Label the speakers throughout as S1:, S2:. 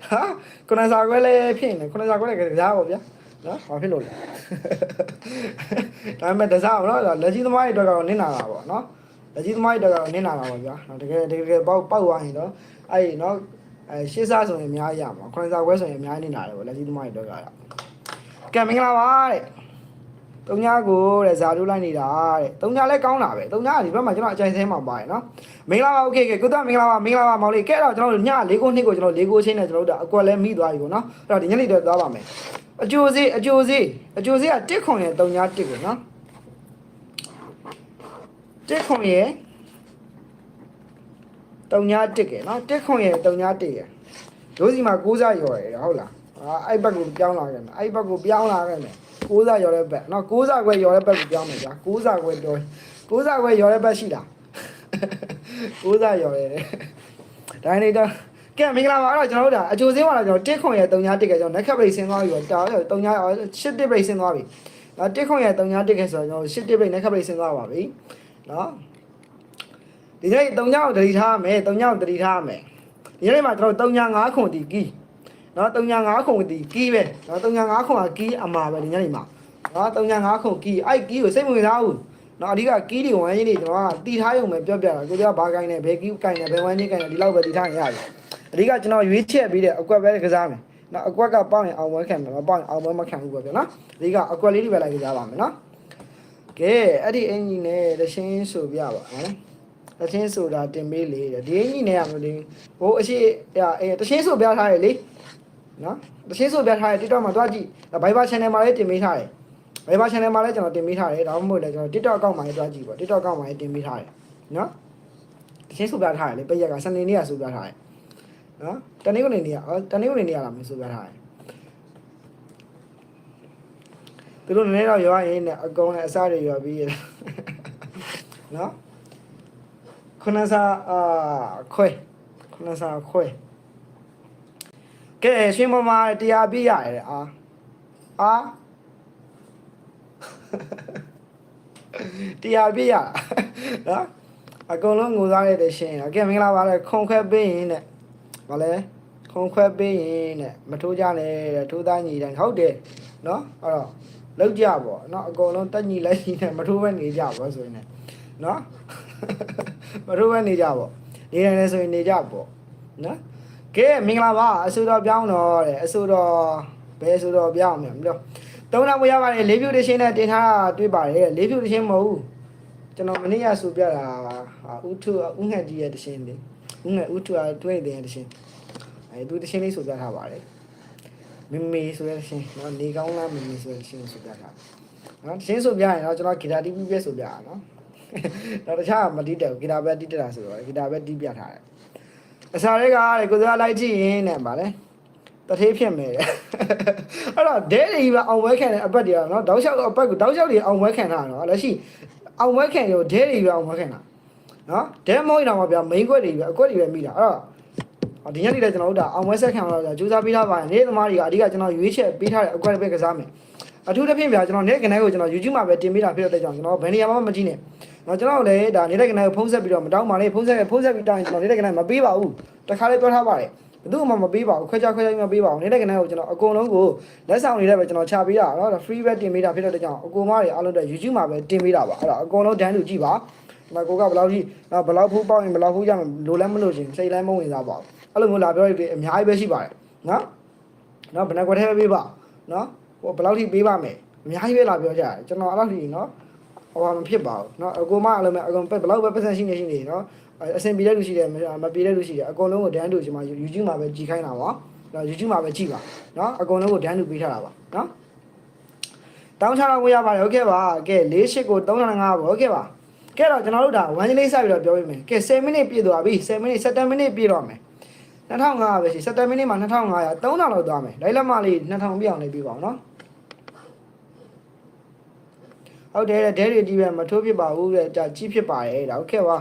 S1: ဟာခုနစာခွဲလည်းဖြစ်နေခုနစာခွဲလည်းကြားပါဗျာနော်ဘာဖြစ်လို့လဲဒါပေမဲ့တစားတော့လက်ကြီးသမားတွေအတွက်ကတော့နင်းနာတာပေါ့နော်လက်ကြီးသမားတွေအတွက်ကတော့နင်းနာတာပါဗျာတကယ်ပေါက်သွားရင်တော့အဲ့နော်ရှေ့စားဆိုရင်အများကြီးရမှာခုနစာခွဲဆိုရင်အများကြီးနင်းနာတယ်ပေါ့လက်ကြီးသမားတွေအတွက်ကတော့ကဲမင်္ဂလာပါတဲ့တုံညာကိုတဲ့ဇာတို့လိုက်နေတာတဲ့တုံညာလည်းကောင်းတာပဲတုံညာကဒီဘက်မှာကျွန်တော်အကြိုက်သေးမှာပါတယ်နော်မင်္ဂလာပါโอเคကုသမင်္ဂလာပါမောင်လေးကဲတော့ကျွန်တော်တို့ည၄ခုနှစ်ကိုကျွန်တော်၄ခုချင်းနဲ့ကျွန်တော်တို့အကွက်လဲမိသွားပြီပေါ့နော်အဲ့တော့ဒီညနေတော့သွားပါမယ်အကျိုးစေးကတစ်ခွန်ရဲ့တုံညာတစ်ကိုနော်တစ်ခွန်ရဲ့တုံညာတစ်ကဲနော်တစ်ခွန်ရဲ့တုံညာတစ်ရတို့စီမှာ6စားရော်ရဟုတ်လားအဲ့ဘက်ကိုပြောင်းလာခဲ့မယ်အဲ့ဘက်ကိုပြောင်းလာခဲ့မယ်6စားရော်တဲ့ဘက်နော်6စားခွဲရော်တဲ့ဘက်ကိုပြောင်းမယ်ဗျာ6စားခွဲပြော6စားခွဲရော်တဲ့ဘက်ရှိတာ6စားရော်တယ်ဒါနေတော့ကဲမင်္ဂလာပါအဲ့တော့ကျွန်တော်တို့ဒါအကျိုးစင်းပါတော့ကျွန်တော်တစ်ခွန်ရဲ့တုံညာတစ်ကဲကျွန်တော် neck break ဆင်းသွားပြီတော့တုံညာ8တစ် break ဆင်းသွားပြီနော်တစ်ခွန်ရဲ့တုံညာတစ်ကဲဆိုတော့ကျွန်တော်8တစ် break neck break ဆင်းသွားပါပြီနော်ဒီနေ့တုံညာကိုတတိထားရမယ်တုံညာကိုတတိထားရမယ်ဒီနေ့မှာကျွန်တော်တုံညာ9ခွန်တီကီးနော်တုံညာ9ခွန်တီကီးပဲနော်တုံညာ9ခွန်ကကီးအမှာပဲဒီနေ့မှာနော်တုံညာ9ခွန်ကီးအဲ့ကီးကိုစိတ်ဝင်စားဘူးနော်အဓိကကီးတွေဝိုင်းရင်းတွေကျွန်တော်ကတီထားရုံပဲပြောပြတာကိုပြောဘာကိုင်းနေဘယ်ကီးကိုင်းနေဘယ်ဝိုင်းချင်းကိုင်းနေဒီလောက်ပဲတီထားနေရတယ်အဓိကကျွန်တော်ရွေးချက်ပြီးတဲ့အကွက်ပဲကစားမယ်နော်အကွက်ကပေါက်ရင်အောင်ပွဲခံမယ်မပေါက်ရင်အောင်ပွဲမခံဘူးပေါ့ဗျာနော်အဓိကအကွက်လေးတွေပဲလိုက်ကစားပါမယ်နော်ကဲအဲ့ဒီအင်ကြီးနဲ့တရှင်းဆိုပြပါနော်တရှင်းဆိုတာတင်ပေးလေဒီအင်ကြီးနဲ့ရမလို့ဟိုအရှိတရှင်းဆိုပြထားရလေနော်တရှင်းဆိုပြထားရ TikTok မှာတွားကြည့် Viber channel မှာလည်းတင်ပေးထားတယ် Viber channel မှာလည်းကျွန်တော်တင်ပေးထားတယ်ဒါမှမဟုတ်လည်းကျွန်တော် TikTok account မှာလည်းတွားကြည့်ပေါ့ TikTok account မှာလည်းတင်ပေးထားတယ်နော်တရှင်းဆိုပြထားရလေပိတ်ရက်ကစနေနေ့ကဆိုပြထားတယ်နော်တနေ့ကနေနေရလာမယ်ဆိုပြထားတယ်သူတို့နည်းနည်းတော့ရွာရင်းနဲ့အကုန်နဲ့အစားတွေရွာပြီးရနော်ခုနစာခွဲကဲရှင်မမတရားပြရတယ်အာတရားပြရနော်အကုန်လုံးငိုစားရတဲ့ရှင်ကဲမင်္ဂလာပါလေခုံခွဲပေးရင်တဲ့ဗာလဲခုံခွဲပေးရင်တဲ့မထိုးကြနဲ့ထိုးသားညီတိုင်းဟုတ်တယ်နော်အဲ့တော့လောက်ကြပေါ့နော်အကုန်လုံးတက်ညီလိုက်ညီနဲ့မထိုးပဲနေကြပေါ့ဆိုရင်နော်မထိုးပဲနေကြပေါ့နေတိုင်းလည်းဆိုရင်နေကြပေါ့နော်ကဲမင်္ဂလာပါအဆူတော်ပြောင်းတော့တဲ့အဆူတော်ဘယ်အဆူတော်ပြောင်းမြင်မလို့သုံးနာမရပါတယ်၄ဖြူတရှင်းနဲ့တင်ထားတွေ့ပါတယ်၄ဖြူတရှင်းမဟုတ်ဘူးကျွန်တော်မနေ့ကဆိုပြတာဦးငှက်ကြီးရဲ့တရှင်းလေးဦးထုအားတွေ့တဲ့တရှင်းသူတရှင်းလေးဆိုပြထားပါတယ်မမေဆိုတဲ့တရှင်းနော်နေကောင်းလားမမေဆိုတဲ့တရှင်းဆိုပြထားနော်တရှင်းဆိုပြရင်တော့ကျွန်တော်ဂီတာတီးပြီးပြဆိုပြတာနော်တော့တခြားမတီးတယ်ဂီတာပဲတီးတာဆိုတော့ဂီတာပဲတီးပြထားတယ်အစားတွေကကိုစားလိုက်ကြည့်ရင်နဲ့ဗာလဲတထေးဖြစ်မယ်တဲ့အဲ့တော့ဒဲတွေပဲအောင်ဝဲခံတဲ့အပတ်တွေကတော့နော်တောက်လျှောက်အပတ်ကိုတောက်လျှောက်တွေအောင်ဝဲခံတာနော်လက်ရှိအောင်ဝဲခံရောဒဲတွေပဲအောင်ဝဲခံတာနော်ဒဲမဟုတ်တော့မှဗျာ main ကွက်တွေပဲအကွက်တွေပဲမိတာအဲ့တော့ဒီညနေလည်းကျွန်တော်တို့ဒါအောင်ဝဲဆက်ခံတော့ကြိုးစားပေးထားပါတယ်နေ့သမားတွေကအဓိကကျွန်တော်ရွေးချက်ပေးထားတဲ့အကွက်တွေပဲကစားမယ်အထူးသဖြင့်ဗျာကျွန်တော်နေ့ကနေကိုကျွန်တော် YouTube မှာပဲတင်ပေးတာဖြစ်တဲ့ကြောင့်ကျွန်တော်ဘယ်နေရာမှမကြည့်နဲ့နော်ကျွန်တော်လည်းဒါနေ့ကနေကိုဖုန်းဆက်ပြီးတော့မတောင်းပါနဲ့ဖုန်းဆက်ပြီးတိုင်းကျွန်တော်နေ့ကနေမပေးပါဘူးတခါလေးပြောထားပါတယ်ဘယ်သူမှမပေးပါဘူးခွဲခြားမပေးပါဘူးနေ့ကနေကိုကျွန်တော်အကုန်လုံးကိုလက်ဆောင်နေတဲ့ပဲကျွန်တော်ချပေးတာနော် free ပဲတင်ပေးတာဖြစ်တဲ့ကြောင့်အကုန်မတွေအားလုံးတွေ YouTube မှာပဲတင်ပေးတာပါအဲ့တော့အကုန်လုံးဒန်းတူကြည့်ပါနော်ကိုကဘယ်လောက်ထိနော်ဘယ်လောက်ဖူးပေါက်ရင်ဘယ်လောက်ဖူးရမယ်လိုလဲမလို့ချင်းစိတ်လဲမဝင်စားပါဘူးအဲ့လိုမျိုးလာပြောရတဲ့အများကြီးပဲရှိပါတယ်နော်ဘယ်နှကွက်ထဲပဲပေးပါနော်ဟိုဘယ်လောက်ထိပေးပါမယ်အများကြီးပဲလာပြောကြတယ်ကျွန်တော်အဲ့လောက်ထိနော်ဟိုမဖြစ်ပါဘူးနော်အကုန်မအလုံးမဲ့အကုန်ဘယ်လောက်ပဲပတ်စံရှိနေနော်အဆင်ပြေတဲ့လူရှိတယ်မပြေတဲ့လူရှိတယ်အကုန်လုံးကိုဒန်းတူကျွန်မ YouTube မှာပဲကြည်ခိုင်းတာပါနော် YouTube မှာပဲကြည်ပါနော်အကုန်လုံးကိုဒန်းတူပေးထားတာပါနော်တောင်းချတော့ကိုရပါတယ်ဟုတ်ကဲ့ပါကဲ48ကို305ပါဟုတ်ကဲ့ပါကဲတော့ကျွန်တော်တို့ဒါ1လေးစပြီးတော့ပြောပေးမယ်ကဲ10မိနစ်ပြည့်သွားပြီ10မိနစ်17မိနစ်ပြည့်တော့မယ်2500ပဲရှိ17မိနစ်မှာ2500 3000လောက်သွားမယ်လိုက်လက်မလေး2000ပြအောင်လေးပြပါအောင်နော်ဟုတ်တယ်ဒဲတွေကြီးပဲမထိုးဖြစ်ပါဘူးတဲ့ဒါကြီးဖြစ်ပါတယ်ဒါဟုတ်ကဲ့ပါ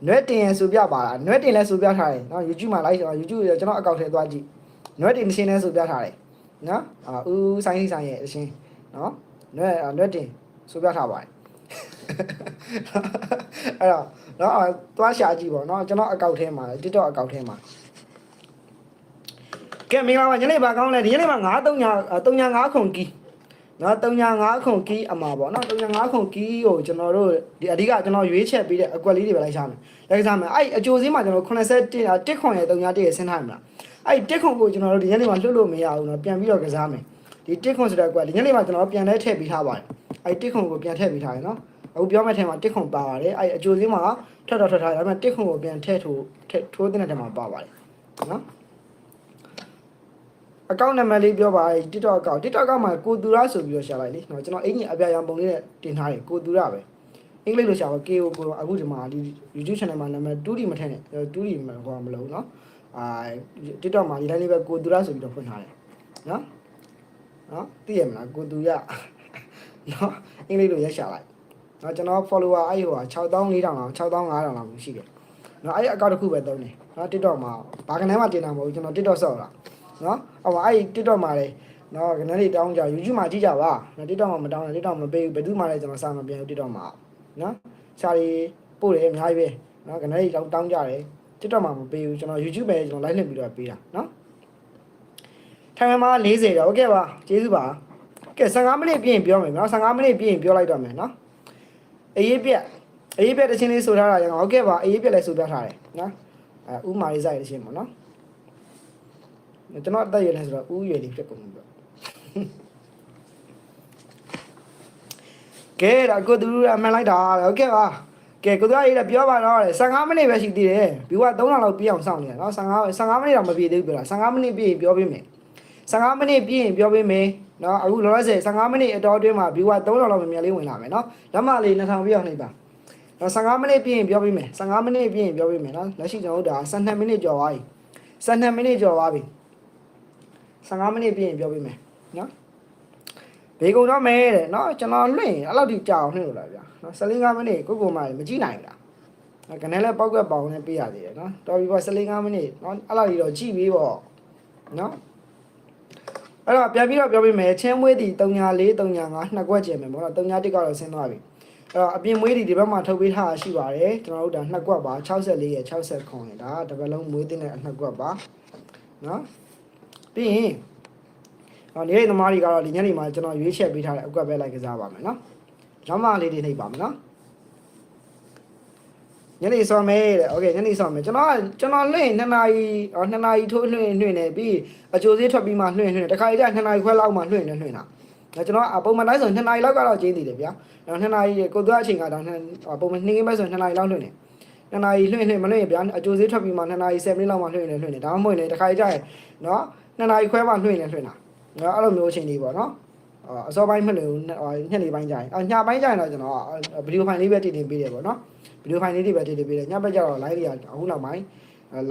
S1: နွဲတင်ရဆိုပြပါလားနွဲတင်လဲဆိုပြထားတယ်နော် YouTube မှာ like YouTube ကျွန်တော်အကောင့်ထဲသွားကြည့်နွဲတင်ရှင်းလဲဆိုပြထားတယ်နော်ဦးဆိုင်ရဲ့အရှင်းနော်နွဲတင်ဆိုပြထားပါတယ်အဲ့တော့နော်သွားရှာကြည့်ပေါ့နော်ကျွန်တော်အကောင့်ထဲမှာ TikTok အကောင့်ထဲမှာ ကဲမင်္ဂလာပါညနေပါကောင်းလဲဒီညနေမှာ935ခုကီနော်305ခုကီအမှာပေါ့နော်305ခုကီကိုကျွန်တော်တို့ဒီအဓိကကျွန်တော်ရွေးချက်ပေးတဲ့အကွက်လေးတွေပဲလိုက်ရှာမယ်လိုက်စားမယ်အဲ့အကျိုးစင်းမှာကျွန်တော်81ခွန်ရဲ့301ရဲ့ဆင်းထားမှာအဲ့1ခွန်ကိုကျွန်တော်တို့ဒီညနေမှာလွှတ်လို့မရဘူးနော်ပြန်ပြီးတော့ကစားမယ်ဒီ1ခွန်ဆိုတဲ့အကွက်ဒီညနေမှာကျွန်တော်ပြန်လဲထည့်ပေးထားပါတယ်အဲ့1ခွန်ကိုပြန်ထည့်ပေးထားရနော်အခုပြောမဲ့ထဲမှာ1ခွန်ပါပါတယ်အဲ့အကျိုးစင်းမှာထွက်ထားဒါပေမဲ့1ခွန်ကိုပြန်ထည့်ထိုးတဲ့ထဲမှာပါပါတယ်နော်အကောင့်နံပါတ်လေးပြောပါ TikTok အကောင့် TikTok အကောင့်မှာကိုသူရဆိုပြီးတော့ရှာလိုက်လေနော်ကျွန်တော်အင်ကြီးအပြာရောင်ပုံလေးနဲ့တင်ထားတယ်ကိုသူရပဲအင်္ဂလိပ်လိုရှာပါ KO ကိုအခုဒီမှာဒီ YouTube channel မှာနာမည် 2D မထည့်နဲ့ 2D မဟောမလို့နော်TikTok မှာဒီတိုင်းလေးပဲကိုသူရဆိုပြီးတော့ဖွင့်ထားတယ်နော်သိရမလားကိုသူရနော်အင်္ဂလိပ်လိုရက်ရှာလိုက်နော်ကျွန်တော် follower အဲ့ဟို6400လောက်6500လောက်ရှိတယ်နော်အဲ့အကောင့်တစ်ခုပဲသုံးတယ်နော် TikTok မှာဘာကနေမှတင်တာမဟုတ်ဘူးကျွန်တော် TikTok ဆော့တာနော်ဟိုအဲ့ TikTok မှာလေနော်ခဏလေးတောင်းကြ YouTube မှာကြည့်ကြပါနော် TikTok မှာမတောင်းနဲ့ TikTok မပေးဘူးဘယ်သူမှလည်းကျွန်တော်စာမပြန်ဘူး TikTok မှာနော်စာရီပို့တယ်အများကြီးပဲနော်ခဏလေးတောင်းကြတယ် TikTok မှာမပေးဘူးကျွန်တော် YouTube ပဲကျွန်တော် live လွှင့်ပြီးတော့ပေးတာနော်ထိုင်မှာ40တော့ဟုတ်ကဲ့ပါကျေးဇူးပါကဲ15မိနစ်ပြည့်ရင်ပြောမယ်နော်15မိနစ်ပြည့်ရင်ပြောလိုက်တော့မယ်နော်အေးပြက်တချင်းလေးဆိုထားတာရအောင်ဟုတ်ကဲ့ပါအေးပြက်လည်းဆိုပြထားတယ်နော်ဥမာရေးဆိုင်တချင်းပေါ့နော်ကျွန်တော်အသက်ရွယ်လဲဆိုတော့ဥရွယ်လေးဖြစ်ကုန်ပြီပေါ့ကဲဒါကိုသူတို့အမှန်လိုက်တာဟုတ်ကဲ့ပါကဲကိုသူကရေးပြောပါတော့15မိနစ်ပဲရှိသေးတယ်ဘီက3လောက်ပြည့်အောင်စောင့်နေတယ်နော်15မိနစ်တော့မပြည့်သေးဘူးပြောတာ15မိနစ်ပြည့်ရင်ပြောပေးမယ်15မိနစ်ပြည့်ရင်ပြောပေးမယ်နော်အခုလောလောဆယ်15မိနစ်အတော်အတွင်းမှာဘီက3လောက်မြန်မြန်လေးဝင်လာမယ်နော်လက်မလေး2000ပြည့်အောင်နှိပ်ပါနော်15မိနစ်ပြည့်ရင်ပြောပေးမယ်15မိနစ်ပြည့်ရင်ပြောပေးမယ်နော်လက်ရှိကျွန်တော်တို့ဒါ12မိနစ်ကျော်သွားပြီ12မိနစ်ကျော်သွားပြီ15မိနစ်ပြည့်ရင်ပြောပေးမယ်နော်ဘေကုံတော့မဲတဲ့နော်ကျွန်တော်လွှင့်အဲ့လောက်ထိကြာအောင်နှိမ့်လို့လားဗျာနော်15မိနစ်ကိုမှမကြည့်နိုင်ဘူးလားကနေလဲပောက်ကွက်ပေါင်နဲ့ပေးရသေးတယ်နော်တော်ပြီပေါ့15မိနစ်နော်အဲ့လောက်ကြီးတော့ကြည့်ပြီးပေါ့နော်အဲ့တော့ပြန်ပြီးတော့ပြောပေးမယ်ချင်းမွေးတီ34 35နှစ်ကွက်ကျင်မယ်ပေါ့နော်31ကတော့ဆင်းသွားပြီအဲ့တော့အပြင်မွေးတီဒီဘက်မှာထုတ်ပေးထားရှိပါတယ်ကျွန်တော်တို့ဒါနှစ်ကွက်ပါ64ရဲ့60ခွန်ရဲ့ဒါတပတ်လုံးမွေးတင်တဲ့အနှစ်ကွက်ပါနော်ပြီးရင်နေတဲ့သမားတွေကတော့ဒီညနေမှာကျွန်တော်ရွေးချက်ပေးထားတဲ့အကွက်ပဲလိုက်ကစားပါမယ်နော်။နောက်မှလေးတွေနှိပ်ပါမယ်နော်။ညနေစော်မယ်တဲ့။ Okay ညနေစော်မယ်ကျွန်တော်လွှင့်2နာရီထိုးလွှင့်နေပြီးအကျိုးစေးထွက်ပြီးမှလွှင့်တခါကြီးက2နာရီခွဲလောက်မှလွှင့်တာ။ကျွန်တော်ပုံမှန်တိုင်းဆို2နာရီလောက်ကတော့ကျင်းသေးတယ်ဗျာ။2နာရီကိုသွားအချိန်ကတော့ပုံမှန်နှင်းကင်းပဲဆို2နာရီလောက်လွှင့်နေ။2နာရီလွှင့်မလွှင့်ဗျာအကျိုးစေးထွက်ပြီးမှ2နာရီ10မိနစ်လောက်မှလွှင့်နေဒါမှမဟုတ်လေတခါကြီးကျရင်နော်2နာရီခွဲမှလွှင့်တာနော်အဲ့လိုမျိုးအချိန်လေးပေါ့နော်အစောပိုင်းမလို့ညနေပိုင်းကျရင်ညပိုင်းကျရင်တော့ကျွန်တော်ဗီဒီယိုဖိုင်လေးပဲတင်ပေးတယ်ပေါ့နော်ဗီဒီယိုဖိုင်လေးတွေပဲတင်ပေးတယ်ညဘက်ကျတော့ live တွေကအခုနောက်ပိုင်း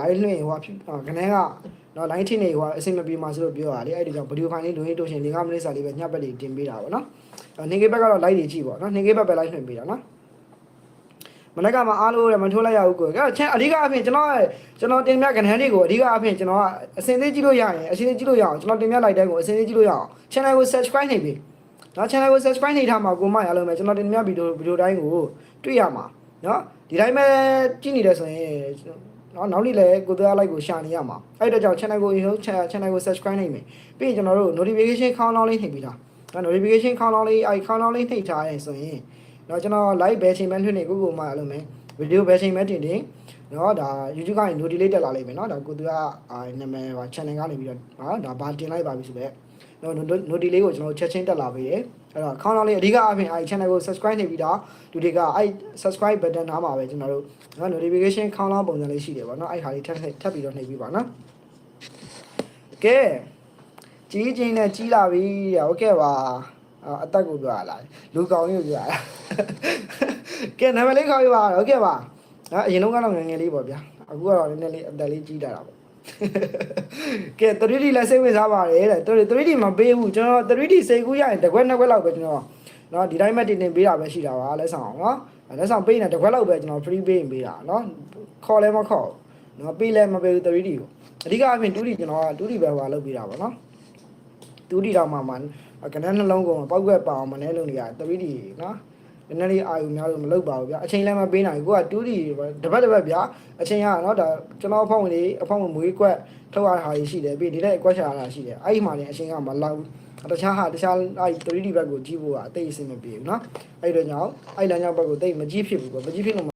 S1: live လွှင့်ဟိုကနေကနော် live ထင်းနေဟိုအဆင်မပြေမှာဆိုလို့ပြောတာလေအဲ့ဒီကြောင့်ဗီဒီယိုဖိုင်လေးလိုရင်းတို့ရှင်5မိနစ်စာလေးပဲညဘက်လေးတင်ပေးတာပေါ့နော်နေကေဘက်ကတော့ live တွေကြည့်ပေါ့နော်နေကေဘက်ပဲ live လွှင့်ပေးတာနော်မနေ့ကမှအားလို့မထိုးလိုက်ရဘူးကိုအဲ့ချင်းအဓိကအဖြစ်ကျွန်တော်တင်ပြကနေတွေကိုအဓိကအဖြစ်ကျွန်တော်ကအစင်းသေးကြည့်လို့ရရင်အစင်းသေးကြည့်လို့ရအောင်ကျွန်တော်တင်ပြလိုက်တဲ့ကိုအစင်းသေးကြည့်လို့ရအောင် channel ကို subscribe နှိပ်ပေးနော် channel ကို subscribe နှိပ်ထားမှာကိုမရလို့မယ်ကျွန်တော်တင်ပြဗီဒီယိုတိုင်းကိုတွေ့ရမှာနော်ဒီတိုင်းပဲကြည့်နေတယ်ဆိုရင်နော်နောက်နေ့လည်းကိုသားလိုက်ကိုရှာနေရမှာအဲ့တော့ကြောင့် channel ကို channel ကို subscribe နှိပ်မယ်ပြီးရင်ကျွန်တော်တို့ notification ခေါင်းလောင်းလေးနှိပ်ပြီးသားနော် notification ခေါင်းလောင်းလေးခေါင်းလောင်းလေးနှိပ်ထားရင်ဆိုရင်နော်ကျွန်တော် live ဘယ်ချိန်မှလွှင့်နေကိုမှအဲ့လိုမယ်ဗီဒီယိုဘယ်ချိန်မှတင်နော်ဒါ YouTube ကနေ notification လေးတက်လာလိမ့်မယ်နော်ဒါကိုသူကနာမည်ပါ channel ကနေပြီးတော့နော်ဒါဘာတင်လိုက်ပါပြီဆိုတော့နော် notification လေးကိုကျွန်တော်ချက်ချင်းတက်လာပေးတယ်အဲ့တော့ခေါင်းလောင်းလေးအဓိကအပြင်channel ကို subscribe နှိပ်ပြီးတော့လူတွေကsubscribe button နားမှာပဲကျွန်တော်တို့နော် notification ခေါင်းလောင်းပုံစံလေးရှိတယ်ပေါ့နော်အဲ့ဟာလေးထပ်ပြီးတော့နှိပ်ပြီးပါနော်ကဲကြီးချင်းနဲ့ကြီးလာပြီဟုတ်ကဲ့ပါအသက်ကိုပြောရလားလူကောင်ကြီးကိုပြောရလားကဲနာမည်လေးခေါ်ပြပါဟုတ်ကဲ့ပါအရင်ကတော့ငယ်ငယ်လေးပေါ့ဗျာအခုကတော့နည်းနည်းလေးအသက်လေးကြီးလာတာပေါ့ကဲ 3D လက်စိတ်ဝင်စားပါတယ်တဲ့ 3D မပေးဘူးကျွန်တော် 3D စိတ်ကူးရရင်တစ်ခွက်နှစ်ခွက်လောက်ပဲကျွန်တော်နော်ဒီတိုင်းမှတင်ပေးတာပဲရှိတာပါလက်ဆောင်အောင်နော်လက်ဆောင်ပေးရင်တစ်ခွက်လောက်ပဲကျွန်တော် free ပေးရင်ပေးတာနော်ခေါ်လဲမခေါ်နော်ပေးလဲမပေးဘူး 3D ကိုအဓိကအပြင် 2D ကျွန်တော်က 2D ပဲဟိုလုပ်ပေးတာပေါ့နော် 2D တော့မှကနန်းနှလုံးကုန်ပောက်ကွက်ပါအောင်မနေလို့နေရ 3D နော် နည်းနည်းလေးအာရုံများလို့မလုပ်ပါဘူးဗျာအချိန်လည်းမပေးနိုင်ဘူးကိုက2D တပတ်ဗျာအချိန်ကနော်ဒါကျွန်တော်အဖောက်ဝင်မွေးကွက်ထုတ်ရတာရှိတယ်ပြီးဒီလက်ကွက်ချရတာရှိတယ်အဲ့ဒီမှာလည်းအချိန်ကမလောက်တခြားအဲ့ 3D ဘက်ကိုကြည့်ဖို့ကအသိအစင်မပြေဘူးเนาะအဲ့တော့ကြောင့်အဲ့လမ်းကြောင်းဘက်ကိုသိမကြည့်ဖြစ်ဘူးပေါ့မကြည့်ဖြစ်လို့